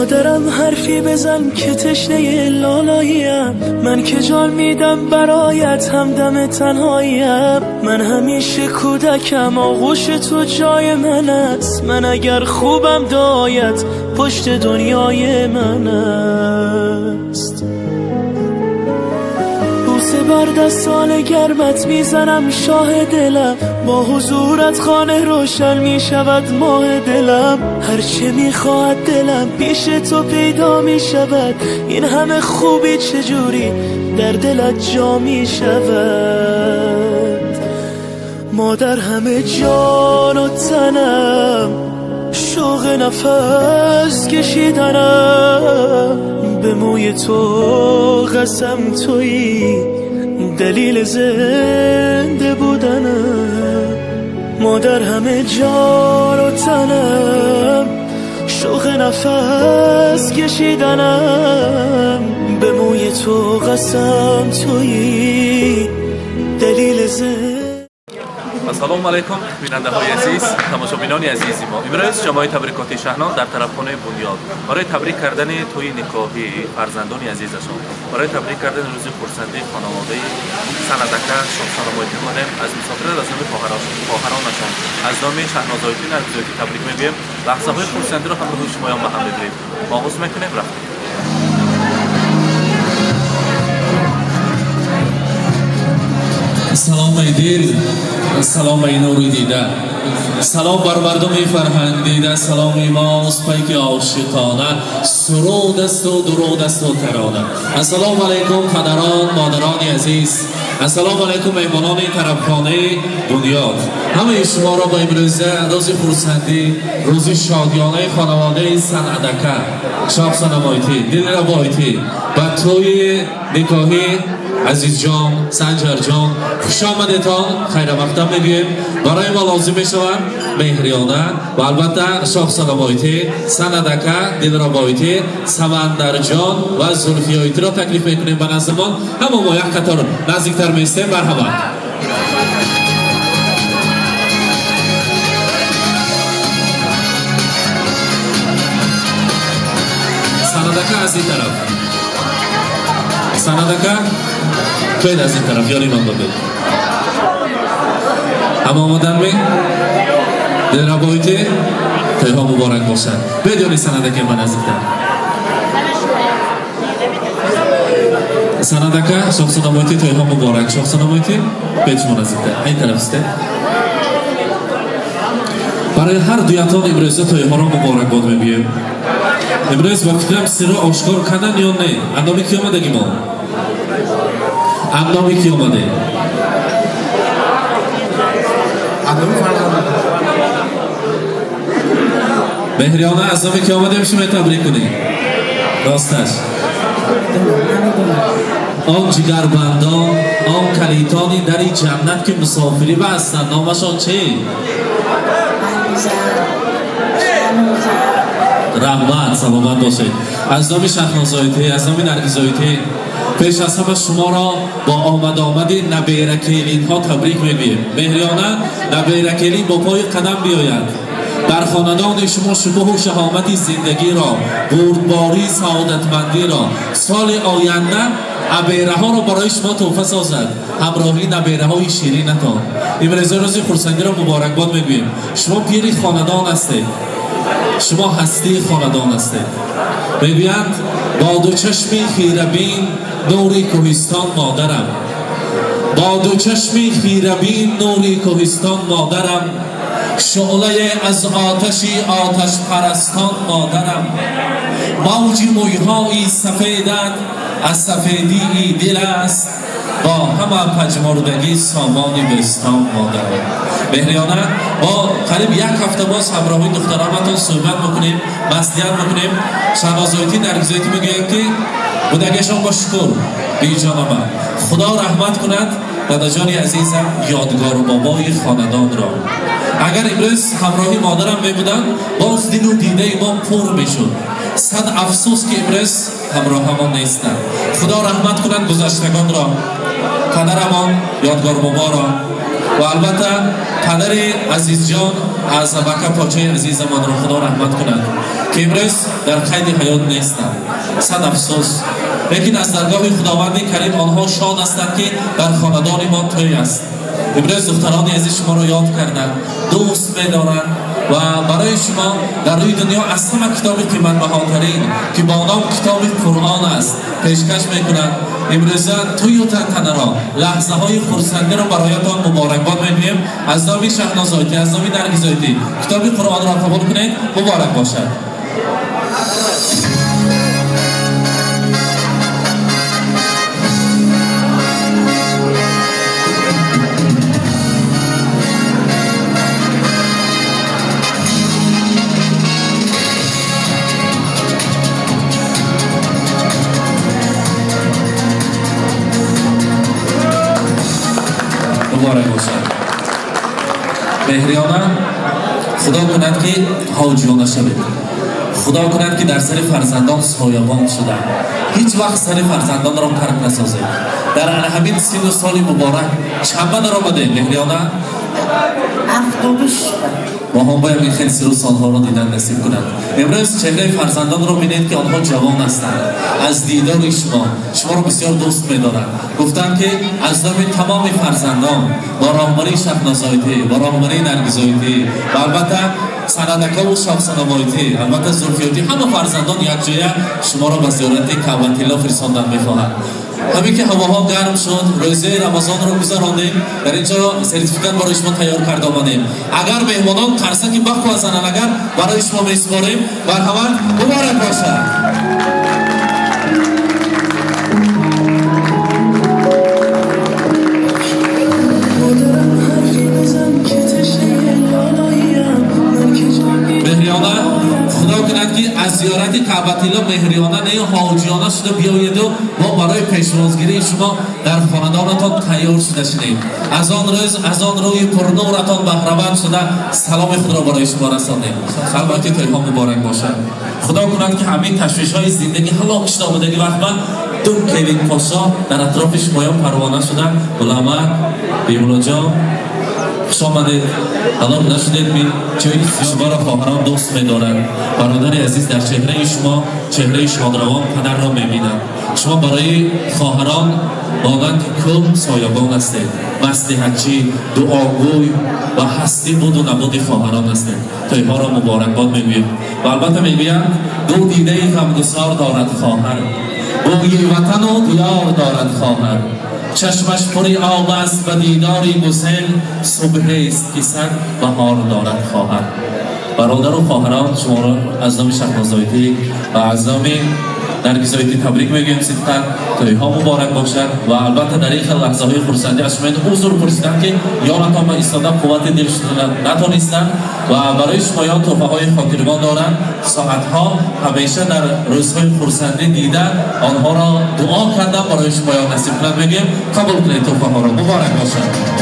مادرم حرفی بزن که تشنه لالاییم، من که جان میدم برایت همدم تنهاییم. من همیشه کودکم آغوش تو جای من است، من اگر خوبم دایت پشت دنیای من است. بوسه بر دستان گرمت میزنم شاه دلم، با حضورت خانه روشن میشود ماه دلم. هرچه میخواهد دلم پیش تو پیدا میشود، این همه خوبی چجوری در دلت جا میشود. مادر همه جان و تنم، شوق نفس کشیدنم، به موی تو قسم تویی دلیل زنده بودنم. مادر همه جان و تنم، شوق نفس کشیدنم، به موی تو قسم تویی دلیل زنده. السلام علیکم بیننده های عزیز، تماشابینان عزیزی ما. امروز جماعت تبریکات شهنام در طرفخانه بنیاد برای تبریک کردن توی نکاحی فرزندان عزیزشان، برای تبریک کردن روز خرسندی خانواده سندکه شاهسالامتی کنیم از مسافرت از نام خواهرانشان از نام شهنازایتی نرگزایتی تبریک میگویم. لحظه های خرسندی رو همراه شمایان به هم بگیریم. آغاز میکنیم. رفتیم. سلام ای دل، سلام ای نور دیده، سلام بر مردم فرهنگ دیده، سلام ماست پیک عاشقانه، سرود است و درود است و ترانه. السلام علیکم پدران مادران عزیز، السلام علیکم میهمانان طرفخانه بنیاد. همه شما را با امروزه روز خرسندی، روز شادیانه خانواده سندکه شاهسالامتی دلربایتی و توی نکاحی عزیز جان سنجر جان خوش آمدتان، خیر مقدم میگویم. برای ما لازم میشوند مهریانه و البته شاهسالامتی سندکه دلربایتی سمندر جان و زلفیایتی را تکلیف میکنیم به نزدمان. همه ما یک قطار نزدیکتر میستیم. مرحبا. سندکه از این طرف، سندکه خیلی از این طرف یاری من ببین. اما آمدن می دلربایتی تایها مبارک باشد. بدونی سندکه من از این طرف سندکه شاهسالامتی تایها مبارک. شاهسالامتی پیچمون از این طرف این طرف است. برای هر دویتان امروز تایها را مبارک باد میگویم. امروز وقتی سر آشکار کردن یا نه؟ اندامی کی آمدگی ما؟ اندامی کی آمده؟ اندامی فرزند مهریانه از نامی کی آمده میشه می تبریک کنی؟ راستش آن جگربندان، آن کلیتانی در این جنت که مسافری بستند، نامشان چی؟ رحمت سلامت باشید. از نام شهنازایتی، از نام نرگزایتی پیش از همه شما را با آمد نبیرکیلین ها تبریک میگویم. مهریانه نبیرکیلین با پای قدم بیاید. در خاندان شما شکوه و شهامت زندگی را، بردباری سعادتمندی را، سال آینده نبیره ها را برای شما تحفه سازد. همراهی نبیره های شیرینتان. امروز روز خرسندی را مبارکباد میگویم. شما پیری خاندان هستید، شما هستی خاندان هستید. میگویند با دو چشمی خیره بین نوری کوهستان مادرم، با دو چشمی خیره بین نوری کوهستان مادرم، شعله از آتشی آتش پرستان مادرم، موج مویهای سفیدت از سفیدی دل است، با همه پژمردگی سامانی بستان مادرم. مهریانه با قریب یک هفته باز همراهی دخترانتان صحبت میکنیم، مسئولیت میکنیم. شهنازایتی نرگزایتی میگویم که بودگشان با شکر بی جان من خدا رحمت کند داداجان عزیزم یادگار بابای خاندان را. اگر امروز همراهی مادرم میبودن باز دل و دیده ما پر میشد. صد افسوس که امروز همراهمان نیستند. خدا رحمت کند گذشتگان را، پدرمان یادگار بابا را، و البته پدر عزیز جان از مکه پاچه عزیزمان را خدا رحمت کند که امروز در قید حیات نیستند. صد افسوس، لیکن از درگاه خداوند کریم آنها شاد هستند که در خاندان ما توی است. امروز دختران عزیز شما را یاد کردند، دوست می‌دارند و برای شما در روی دنیا از همه کتاب قیمت بهاترین که با نام کتاب قرآن است پیشکش میکنند. امروز توی و تنتنرا لحظه های خرسنده را برایتان مبارکباد میگویم. از نام شهناز آیتی، از نام نرگس آیتی کتاب قرآن را قبول کنید. مبارک باشد. مبارک باشد. مهریانه خدا کند که حاجیانه شوید. خدا کند که در سر فرزندان سایبان شده. هیچ وقت سر فرزندان را ترک نسازید. در همین سن و سال مبارک چند در آمده مهریانه؟ 72 ما هم باید این خیلی سر و سالها را دیدن نصیب کنند. امروز چهره فرزندان را بینید که آنها جوان هستند. از دیدار شما را بسیار دوست می‌دارند. گفتند که از نام تمام فرزندان با راهبری شهناز آیتی، با راهبری نرگس آیتی و البته سندکا و شاخسنوایتی، البته زلفیاتی، همه فرزندان یک جای شما را به زیارت کعبة الله فرستادن می‌خواهند. همین که هواها گرم شد، روزه رمضان رو گذراندیم، در اینجا سرتیفیکات برای شما تیار کرده آمدیم. اگر مهمانان ترسکی بخواه زنن، اگر برای شما میسپاریم، مرحبا، مبارک باشد. مهریانه خدا کند که از زیارت کعبة الله مهریانه نه حاجیانه شده بیایید و ما برای پیشوازگیری شما در خاندانتان تیار شده شدیم. از آن روز از آن روی پرنورتان بهره‌مند شده سلام خود را برای شما رساندیم. البته توی‌ها مبارک باشد. خدا کند که همین تشویش‌های زندگی هلاک شده آمدگی وقت دو کوین پاشا در اطراف شمایان پروانه شدن. علما بیمولا جان خوش آمدید. الان نشدید می چون شما را خواهران دوست می‌دارند. برادر عزیز در چهره شما چهره شادروان پدر را می‌بینند. شما برای خواهران واقعا کل سایبان هستید. مصلحتچی، دعاگوی و هستی بود و نبود خواهران هستید. توی‌ها را مبارکباد می‌گوییم. و البته می‌گویند دو دیده غمگسار دارد خواهر، بوی وطن و دیار دارد خواهر. چشمش پری آب است و دیداری گسل، صبح است که صد بهار دارد خواهر. برادر و خواهران شما را از نام شهناز آیتی و از نام نرگس آیتی تبریک میگویم. صدقاً توی‌ها مبارک باشد. و البته در این لحظه های خرسندی از شما حضور پرسیدن که یارتان ایستاده قوت دل شدن نتونستند و برای شمایان تحفه های خاطرمان دارند. ساعتها همیشه در روزهای خرسندی دیده آنها را دعا کردن برای شمایان نصیب کنند. میگیم قبول کنید تحفه ها را. مبارک باشد.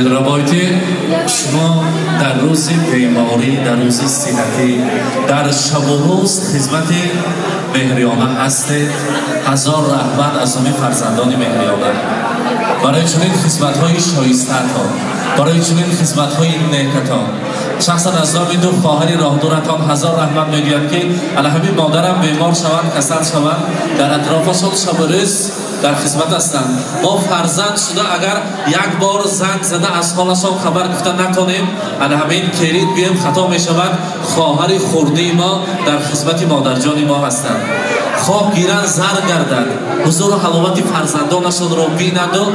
روایتی شما در روز بیماری، در روز صحتی، در شب و روز خدمت مهریانه هستید. هزار رحمت از همه فرزندان مهریانه برای چنین خدمت‌های شایسته‌تان، برای چنین خدمت‌های نیکتان. شخصا از نام دو خواهر راهدورتان هزار رحمت میگویم که الهمی مادرم بیمار شوند، کسل شوند، در اطرافشان شب و روز در خدمت هستند. ما فرزند شده اگر یک بار زنگ زده از حالشان خبر گفتن نتونیم، همین کرید بیم خطا می شود. خواهر خردی ما در خدمت مادرجان ما هستند. خواب گیرن زر گردد، حضور و حلاوت فرزندانشان را بینند و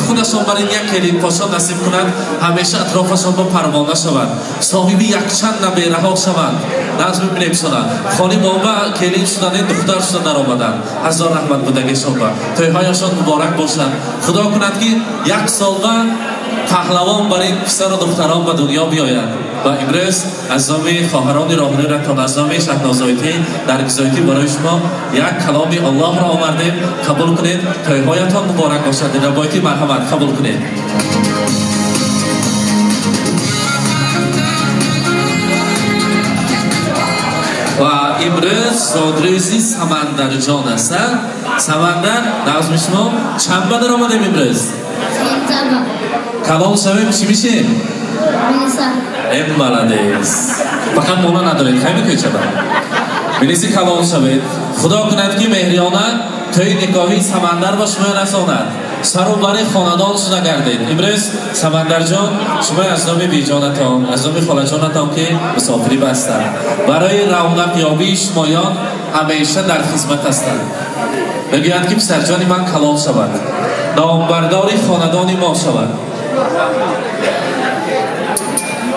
خودشان برای یک کلید پاشا نصیب کنند. همیشه اطرافشان با پروانه شوند، صاحب یک چند نبیره ها شوند. نظر ببینیم شدن خالی بابا کلید شدن، دختر شدن در آمدن. هزار رحمت بودگیشان با توی‌هایشان مبارک باشند. خدا کند که یک سال پهلوان برای پسر و دختران به دنیا بیاید. و امروز از نام خواهران راهنمایی را تا از نام شهنازایتی نرگسایتی برای شما یک کلام الله را آوردیم. قبول کنید. توی‌هایتان مبارک باشد. روایتی مرحمت قبول کنید. و امروز زادروزی سمندر جان است. سمندر نظم شما چند بدر آمدیم امروز؟ کلام شویم چی میشه؟ این ملدیس فقط مونا ندارید خیلی که چه برد بینیسی کلام شوید. خدا کند که مهریانه توی نکاهی سمندر با شما رساند. سر و بر خاندان شده گردید. امروز سمندر جان شما از نام بیجانتان از نام خاله جانتان که مسافری بستند برای رونق یابی شمایان همیشه در خدمت هستند. بگویند که پسر جان من کلام شود نامبردار خاندان ما شود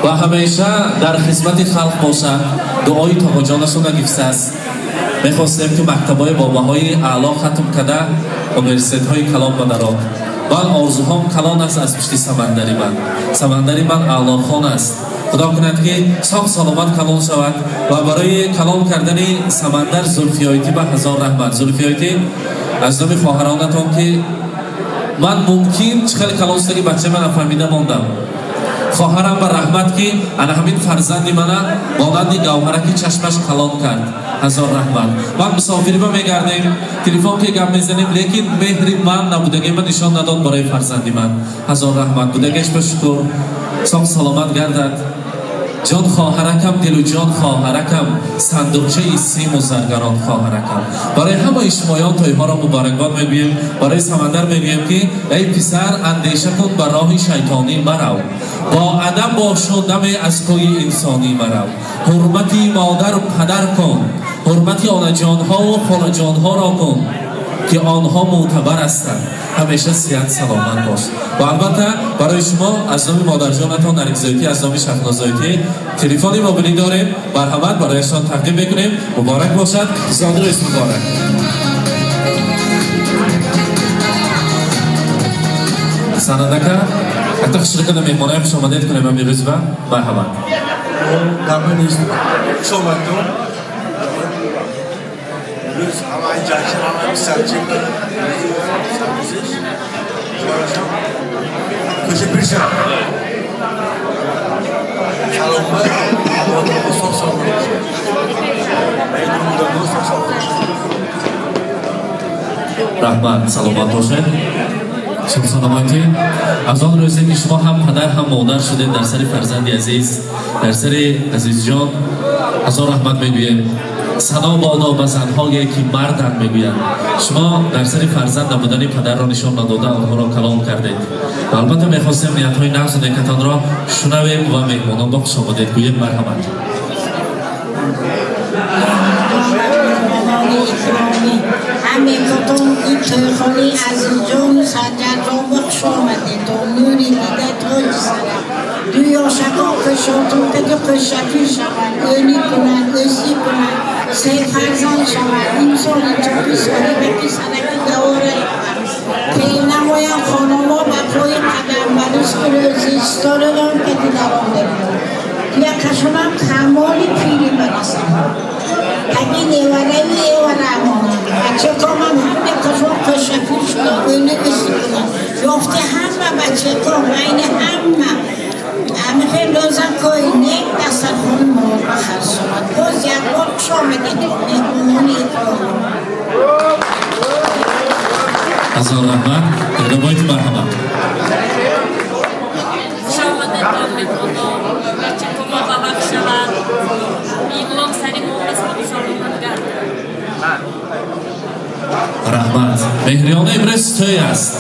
و همیشه در خدمت خلق باشد. دعای تاقا جانشون گفته است میخواستیم که مکتبای باباهای اعلا ختم کرده universitetهای کلان بدارد. من آرزوهام کلان است از پشت سمندری من. سمندری من اعلا خان است. خدا کند که صاف سلامت کلان شود و برای کلان کردن سمندر زلفیایتی به هزار رحمت. زلفیایتی از نام خواهرانتان که من ممکن چخیل کلان شده که بچه من فهمیده ماندم. خواهرم به رحمت که انا همین فرزندی منه مانند گوهره که چشمش کلان کرد. هزار رحمت. من مسافری با میگردیم تلفن که گپ میزنیم لیکن مهری من نبودگی من نشان نداد برای فرزندی من. هزار رحمت بودگیش به شکر صاف سلامت گردد. جان خواهرکم دل و جان خواهرکم صندوقچه سیم و زرگران خواهرکم. برای همه شمایان تویها را مبارکباد میگویم. برای سمندر میگویم که ای پسر اندیشه کن بر راه شیطانی مرو با ادب باش و دم از کوی انسانی مرو. حرمتی مادر و پدر کن حرمتی آن جانها و خال جانها را کن که آنها معتبر هستند. همیشه صحت سلامت باش. و البته برای شما از نام مادر جانتان نرگسایتی از نام شهنازایتی تلفنی موبایلی داریم. مرحمت برایشان تقدیم میکنیم. مبارک باشد. زادروز مبارک. سنندکه حتی شرکت میمانه پیش آمدید کنیم امروز و مرحمت. دامن نیست. شماتون روز همه جاکشن همه سرچین کشه پیرشن سلام باید صف سلام رحمت سلامت باشد. صف سلامتی. از آن روزی که شما هم پدر هم مادر شدید در سر فرزندی عزیز در سر عزیز جان هزار رحمت میگویم. صدا بادا به زنهایی که مردن میگویند. شما در سر فرزند نبودن پدر را نشان نداده آنها را کلام کردید. و البته میخواستیم نیتهای نقص و نیکتان را شنویم و مهمانان با خوش آمدید گوییم. مرحمت. همه کتون این تویخانی عزیز جان سجد را بخش آمدید و نوری دیده توی سرم دویا شکا کشاتون که کشتی شود اینی کنند ایسی کنند سه فرزان شود این سالی چپی سالی بکی سرکی دواره که نمایم خانما بطوی قدم بریز کرزی ستاره دارم که دیدارم بگیرم یا کشونم کمالی پیری برسم اگه نیوره امانم بچه کامم همه کشون کشتی شده اینی ایسی کنند یافته همه بچه کام این همه همه خیلی لازم که نیک دستر خون مور بخر شود باز یک بار کش آمدید مهمونی اکرام هزار رحمت. روایت مرحمت. خوش آمدید مهمانان بچه کما بابک شود میمونم سری مونس با سلامت گردم. رحمت. مهریانه امروز توی است.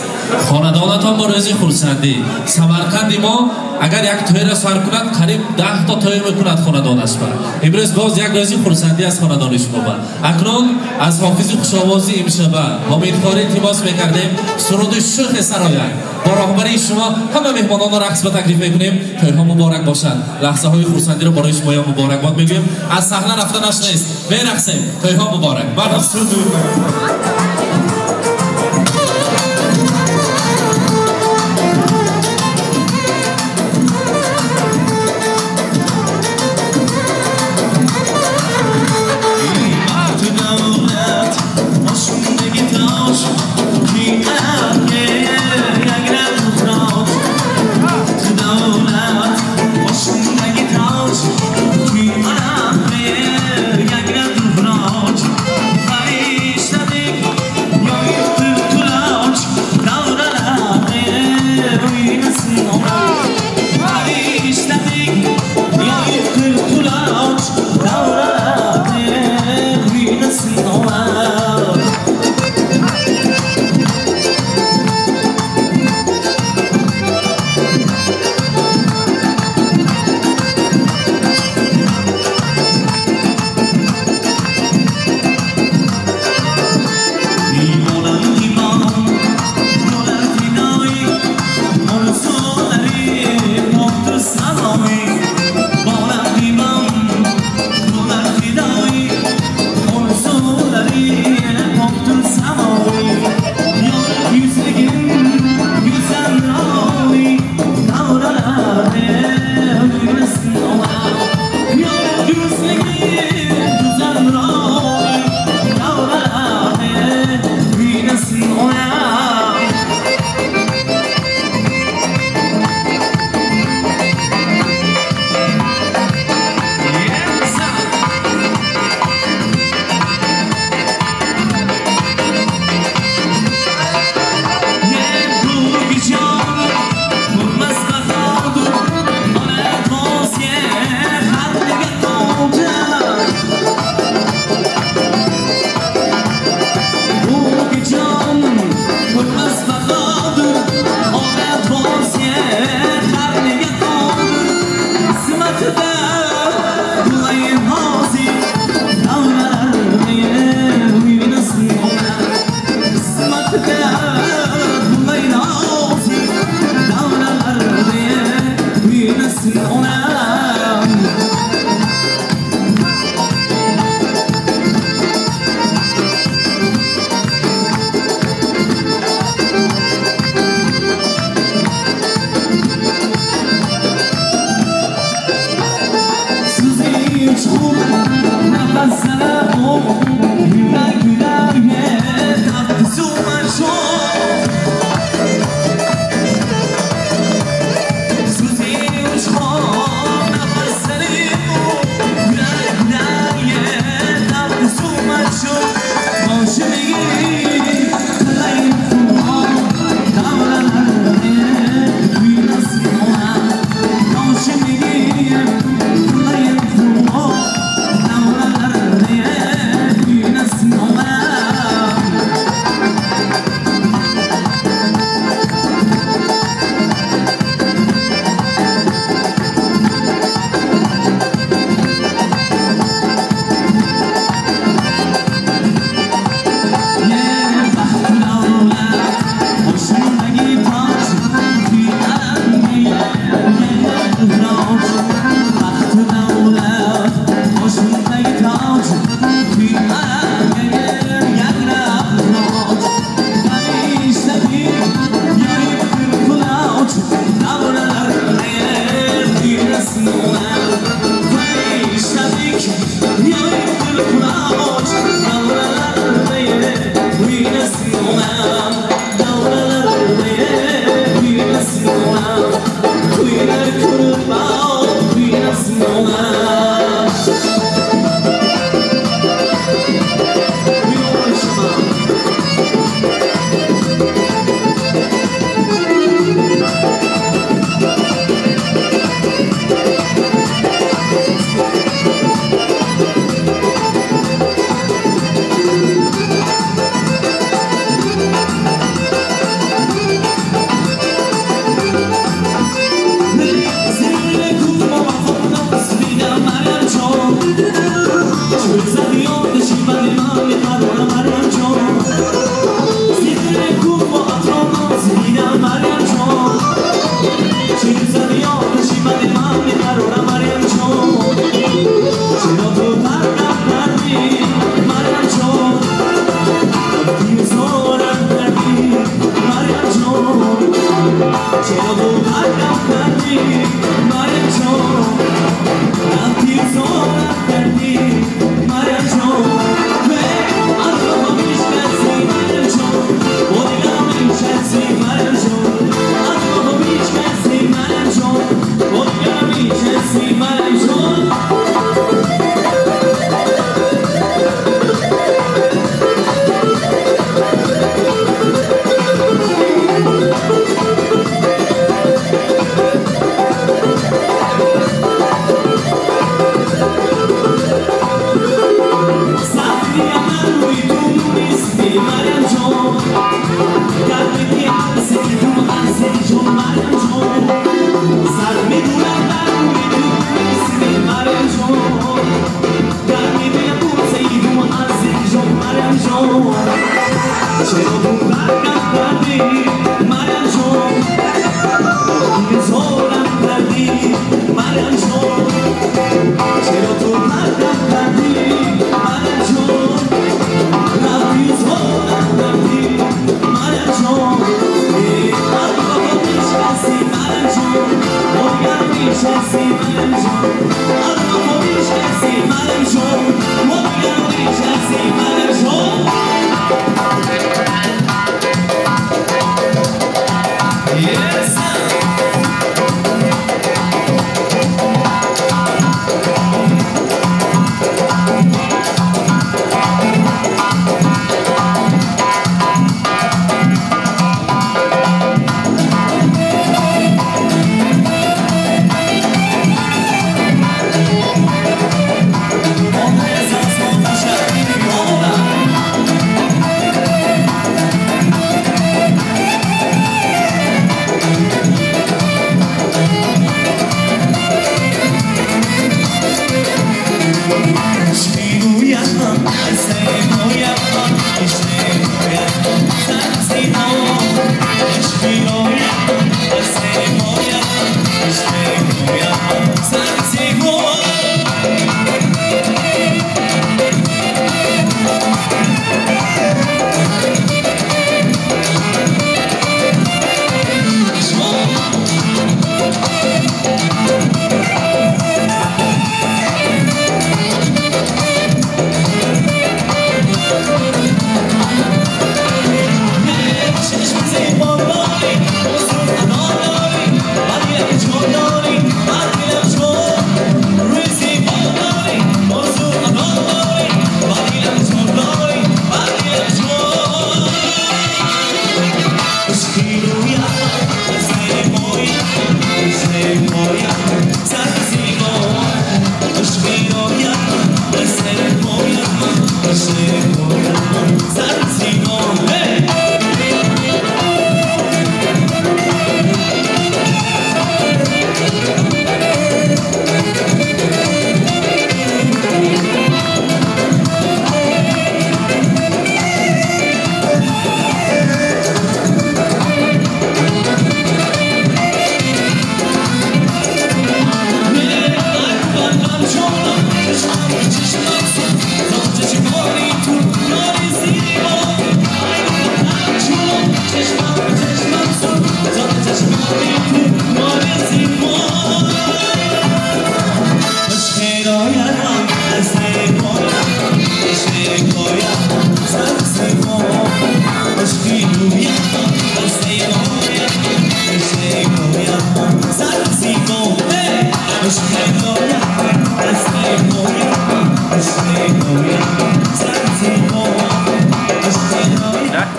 خاندانتان با روزی خورسندی. سمرقندی ما اگر یک توی را سر کند قریب 10 تا توی میکند خاندانش بر. امروز باز یک روزی خورسندی از خاندان شما بر. اکنون از حافظ خوشاوازی امشبه امیدواری التماس میکردیم سرود شوخ سرایک با راهبری شما همه مهمانان را رقص و تکلیف میکنیم. تویها مبارک باشند. لحظه های خورسندی را برای شما مبارکباد میگیم. از صحنه رفتنش نیست. میرقصیم. تویها مبارک. مرحبا.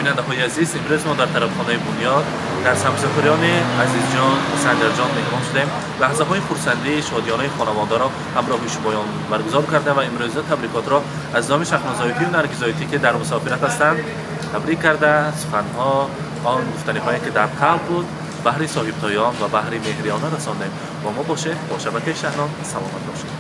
بیننده‌های عزیز، امروز ما در طرفخانه بنیاد در سمسفریان عزیز جان سنجر جان مهمان شدیم. لحظه های خرسندی شادیانه خانواده را همراه شمایان برگزار کرده و امروز تبریکات را از نام شهنازایتی و نرگیزایتی که در مسافرت هستند تبریک کرده. سخنها آن گفتنی هایی که در قلب بود بحری صاحبتایان و بحری مهریانه رساندیم. با ما باشه، با شبکه شهنان سلامت باشید.